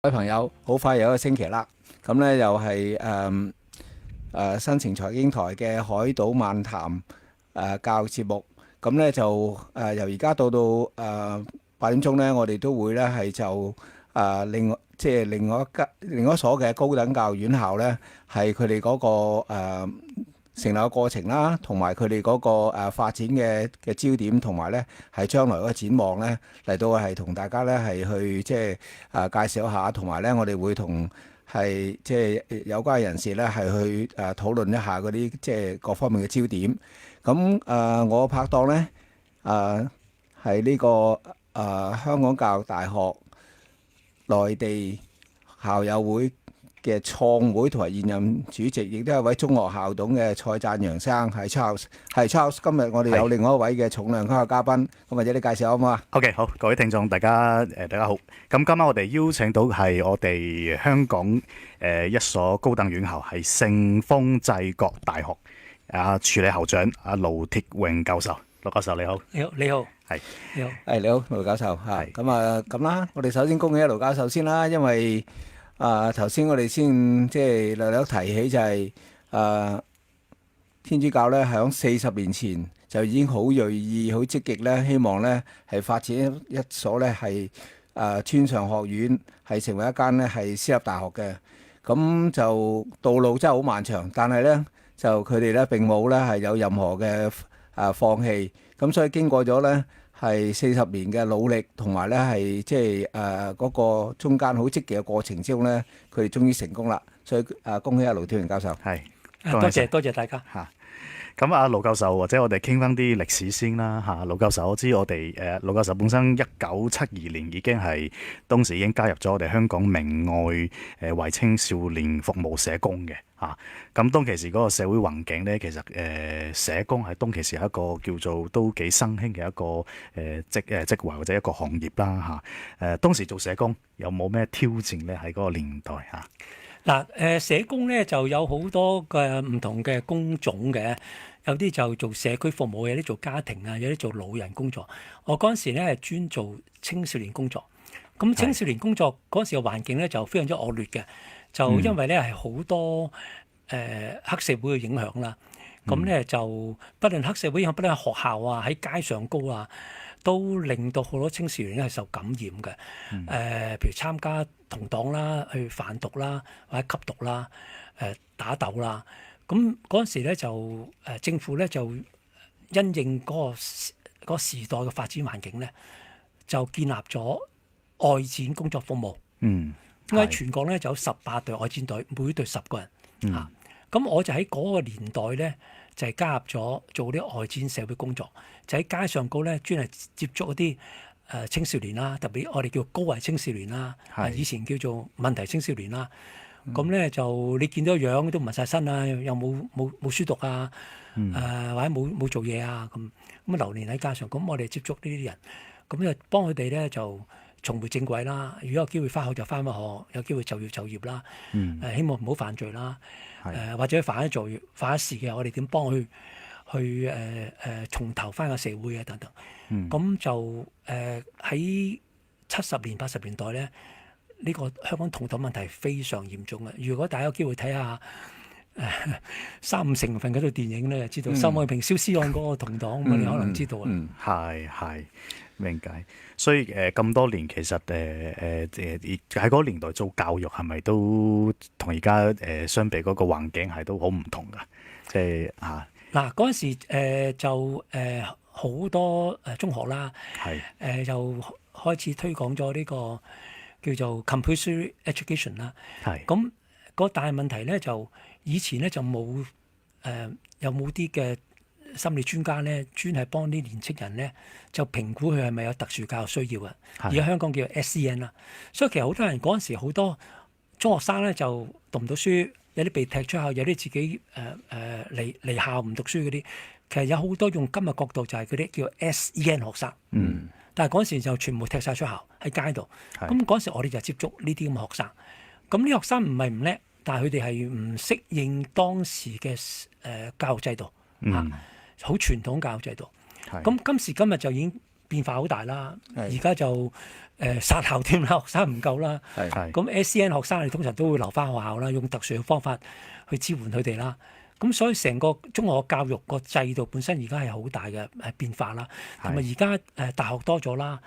各位朋友，好快又一個星期啦，咁呢又係新城財經台嘅海島漫談教育節目，咁呢就由而家到8點鐘呢，我哋都會呢係就另外一所嘅高等教育院校呢，係佢哋嗰個成立嘅過程啦，同埋佢哋嗰個發展嘅焦點，同埋咧係將來嗰個展望咧嚟到係同大家咧係去介紹一下，同埋咧我哋會同係有關人士咧係去討論一下嗰啲各方面嘅焦點。咁我拍檔咧係呢個香港教育大學內地校友會嘅創會同埋現任主席，亦都係一位中學校董嘅蔡贊陽生，係 Charles。係 Charles，今日我哋有另外一位嘅重量級嘅嘉賓，咁或者你介紹好唔好啊？OK， 好，各位聽眾大家好。咁今晚我哋邀請到係我哋香港一所高等院校，係聖豐濟國大學署理校長盧鐵榮教授。盧教授你好。你好，你好。係你好。你好，盧教授。係咁啦，我哋首先恭喜盧教授先啦，因為頭先我哋先略略提起就係天主教咧響40年前就已經好銳意、好積極咧，希望咧係發展一所咧係專上學院，係成為一間咧係私立大學嘅。咁就道路真係好漫長，但係咧就佢哋咧並冇咧係有任何嘅放棄。咁所以經過咗咧係40年嘅努力，同埋咧係嗰個中間好積極嘅過程之中咧，佢哋終於成功啦。所以恭喜阿盧鐵榮教授。係，多謝大家嚇。咁盧教授，或者我哋傾翻啲歷史先啦嚇。盧教授，我知我哋盧教授本身1972年已經係當時已經加入咗我哋香港明愛為青少年服務社工嘅嚇。咁當其時嗰個社會環境咧，其實社工喺當其時係一個叫做都幾新興嘅一個職位或者一個行業啦嚇。當時做社工有冇咩挑戰咧？喺嗰個年代嚇。嗱，社工咧就有好多嘅唔同嘅工種嘅，有啲就做社區服務，有啲做家庭啊，有啲做老人工作。我嗰陣時咧係專做青少年工作。咁青少年工作嗰陣時嘅環境咧就非常之惡劣嘅，就因為咧係好多黑社會嘅影響啦。咁咧就不論黑社會影響，不論喺學校啊，喺街上高啊，都令到好多青少年咧係受感染嘅。譬如參加同黨啦，去販毒啦，或者吸毒啦，打鬥啦。咁嗰陣時咧就政府咧就因應嗰個時代嘅發展環境咧，就建立咗外展工作服務。因為全國咧就有18隊外展隊，每隊10個人嚇。咁我就喺嗰個年代咧，就係加入咗做啲外展社會工作，就喺街上高咧專係接觸一啲青少年啦，特別我哋叫高危青少年啦，以前叫做問題青少年啦。咁咧就你見到樣都唔紋晒身啊，又冇書讀啊，或者冇做嘢啊咁流連喺街上。咁我哋接觸呢啲人，咁就幫佢哋咧就重回正軌啦。如果有機會翻學就翻學，有機會就業啦。希望唔好犯罪啦。或者犯咗罪、犯咗事嘅，我哋點幫佢去從頭翻個社會啊等等。咁就喺70年、80年代咧，呢個香港同黨問題非常嚴重嘅。如果大家有機會睇下3、5成分嗰套電影咧，就知道秀茂坪燒屍案嗰個同黨，你可能知道啊。係明解。所以咁多年，其實喺嗰個年代做教育係咪都同而家相比嗰個環境係都好唔同㗎？即係嗱嗰陣時就好多中學啦，就開始推廣咗呢個叫做 compulsory education 啦。咁個大問題咧就以前咧就冇有冇啲嘅心理專家咧，專係幫啲年青人咧就評估佢係咪有特殊教育需要嘅。而家香港叫 SEN 啦，所以其實好多人嗰陣時好多中學生咧就讀唔到書，有啲被踢出校，有啲自己離校唔讀書嗰啲。其實有好多用今日角度就係嗰啲叫 SEN 學生。但係嗰陣時就全部踢晒出校喺街度。咁嗰陣時我哋就接觸呢啲咁嘅學生。咁呢學生唔係唔叻，但係佢哋係唔適應當時嘅教育制度。好傳統教育制度。咁今時今日就已經變化好大啦。係而家就殺校添啦，學生唔夠啦。係係咁 SEN 學生你通常都會留翻學校啦，用特殊嘅方法去支援佢哋啦。咁所以成個中學教育個制度本身而家係好大嘅變化啦。同埋而家大學多咗啦，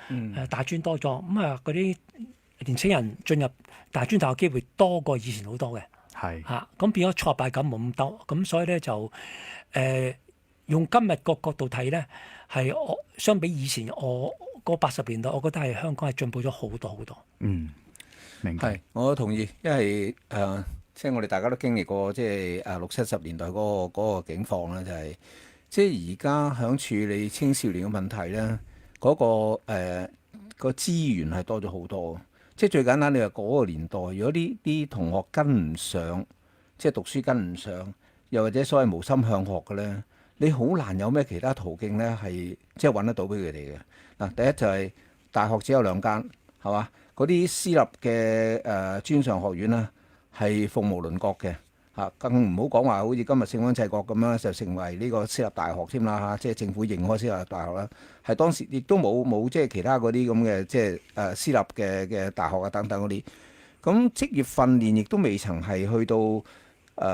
大專多咗，咁啊嗰啲年青人進入大專大學機會多過以前好多嘅。係嚇，咁變咗挫敗感冇咁多，咁所以咧就用今日個角度睇咧，係我相比以前我嗰80年代，我覺得係香港係進步咗好多好多。嗯，明白係，我都同意，因為即係我哋大家都經歷過，即係60、70年代嗰個境況啦，就係即係而家響處理青少年嘅問題咧，嗰個資源係多咗好多。即係最簡單，你話嗰個年代，如果啲同學跟唔上，即係讀書跟唔上，又或者所謂無心向學嘅咧，你好難有咩其他途徑咧係即係揾得到俾佢哋嘅。嗱，第一就係大學只有2間，係嘛？嗰啲私立嘅專上學院啦，係鳳毛麟角嘅嚇，更唔好講話好似今日聖方濟各咁樣就成為呢個私立大學添啦嚇，即係政府認可私立大學啦。係當時亦都冇即係其他嗰啲咁嘅即係私立嘅大學啊等等嗰啲。咁職業訓練亦都未曾係去到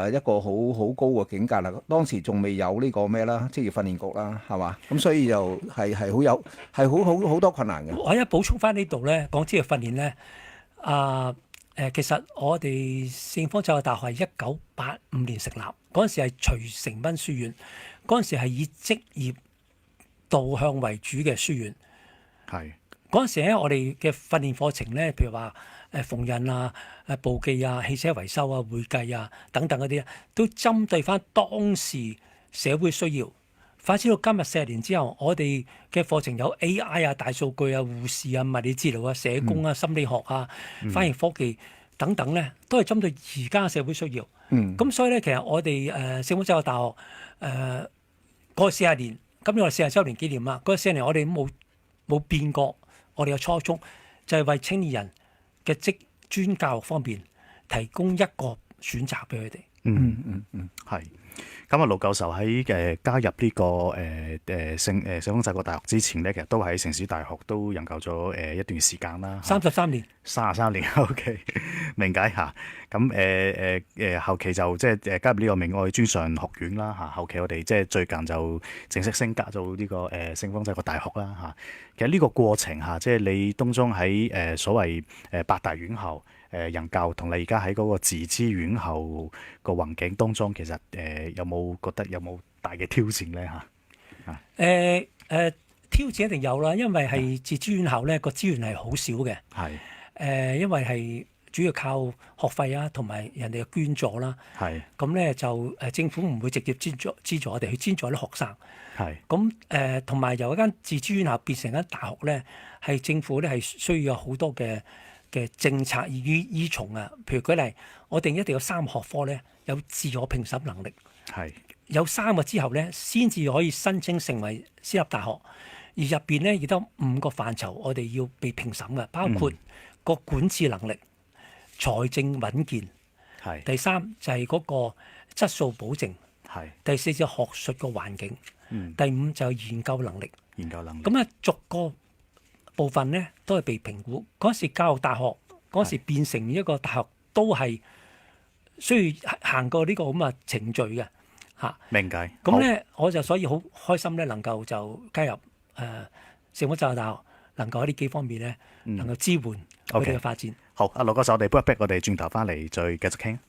一個好高嘅境界啦。當時仲未有呢個咩啦，職業訓練局啦，係嘛？咁所以就係好多困難嘅。我一補充翻呢度咧，講職業訓練咧，其實我哋聖方濟各大學係1985年成立，嗰陣時係徐成斌書院，嗰陣時係以職業導向為主嘅書院。係嗰陣時咧，我哋嘅訓練課程咧，譬如話縫紉啊、簿記啊、汽車維修啊、會計啊等等嗰啲咧，都針對翻當時社會需要。發展到今日40年之後，我哋嘅課程有 AI 啊、大數據啊、護士啊、物理治療啊、社工啊、心理學啊、翻譯科技等等咧，都係針對而家社會需要。咁所以咧，其實我哋聖方濟各大學過去40年，今年我哋40週年紀念啦。嗰40年我哋冇變過，我哋嘅初衷就係為青年人嘅職專教育方面提供一個選擇俾佢哋。係。咁啊，盧教授喺加入呢個聖方濟各大學之前咧，其實都喺城市大學都任教咗一段時間啦。33年，33年 ，OK， 明解嚇。咁後期就即係加入呢個明愛專上學院啦嚇。後期我哋即係最近就正式升格做呢個聖方濟各大學啦嚇。其實呢個過程嚇，即係你當中喺所謂8大院校任教，同你而家喺嗰個自資院校個環境當中，其實有冇覺得有冇大嘅挑戰咧嚇？挑戰一定有啦，因為係自資院校咧個資源係好少嘅。係因為係主要靠學費啊，同埋人哋嘅捐助啦。係咁咧就政府唔會直接資助我哋，去資助啲學生。係咁同埋由一間自資院校變成一間大學咧，係政府咧係需要有好多嘅政策依從啊。譬如舉例，我哋一定有3個學科咧有自我評審能力，係有3個之後咧先至可以申請成為私立大學。而入邊咧亦都5個範疇，我哋要被評審嘅，包括個管治能力、財政穩健，係第3就係嗰個質素保證，係第4就係學術個環境，第5就係研究能力。研究能力。咁啊，逐個部分咧都係被評估。嗰時教育大學嗰時變成一個大學，都係需要行過呢個咁嘅程序嘅嚇。明解。咁咧，我就所以好開心咧，能夠就加入聖方濟各大學，能夠喺呢幾方面咧，能夠支援佢哋嘅發展。好，阿盧教授，我哋 break 我哋轉頭翻嚟再繼續傾。